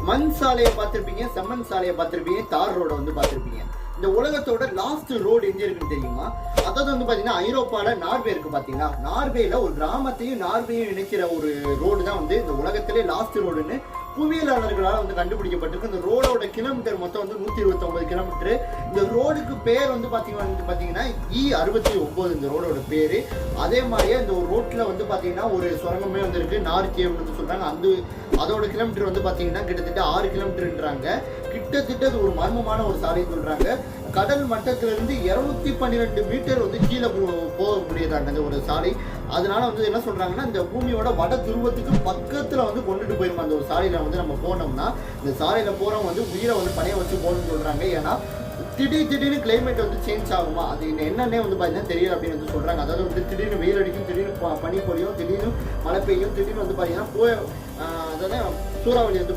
மண் சாலையை பார்த்திருப்பீங்க, செம்மண் சாலையை பார்த்திருப்பீங்க, தார் ரோட வந்து பார்த்திருப்பீங்க. இந்த உலகத்தோட லாஸ்ட் ரோடு எங்க இருக்குன்னு தெரியுமா? அதாவது வந்து பாத்தீங்கன்னா ஐரோப்பால நார்வே இருக்கு பாத்தீங்களா, நார்வேல ஒரு கிராமத்தையும் நார்வேயும் இணைக்கிற ஒரு ரோடு தான் வந்து இந்த உலகத்திலே லாஸ்ட் ரோடுன்னு புவியியலாளர்களால் வந்து கண்டுபிடிக்கப்பட்டிருக்கு. இந்த ரோடோட கிலோமீட்டர் மொத்தம் வந்து 129 கிலோமீட்டர். இந்த ரோடுக்கு பேர் வந்து பாத்தீங்கன்னா E69 இந்த ரோடோட பேரு. அதே மாதிரியே இந்த ஒரு ரோட்ல வந்து பாத்தீங்கன்னா ஒரு சுரங்கமே வந்து இருக்கு, நார்கேவ்னு சொல்றாங்க. அதோட கிலோமீட்டர் வந்து பாத்தீங்கன்னா கிட்டத்தட்ட 6 கிலோமீட்டர்ன்றாங்க. கிட்டத்தட்ட அது ஒரு மர்மமான ஒரு சாலைன்னு சொல்றாங்க. கடல் மட்டத்திலிருந்து 212 மீட்டர் வந்து கீழே போகக்கூடியதாங்க இந்த ஒரு சாலை. அதனால வந்து என்ன சொல்றாங்கன்னா, இந்த பூமியோட வட துருவத்துக்கு பக்கத்துல வந்து கொண்டுட்டு போயிருமா அந்த ஒரு சாலையில வந்து நம்ம போனோம்னா. இந்த சாலையில போறவங்க வந்து உயிரை வந்து பணைய வச்சு போகணும்னு சொல்றாங்க. ஏன்னா திடீர்னு கிளைமேட் வந்து சேஞ்ச் ஆகுமா, அது என்னன்னே வந்து பார்த்தீங்கன்னா தெரியல அப்படின்னு வந்து சொல்றாங்க. அதாவது வந்து திடீர்னு வெயில் அடிக்கும், திடீர்னு பனி பொழியும், திடீர்னு மழை பெய்யும், திடீர்னு வந்து பார்த்தீங்கன்னா அதாவது சூறாவளி வந்து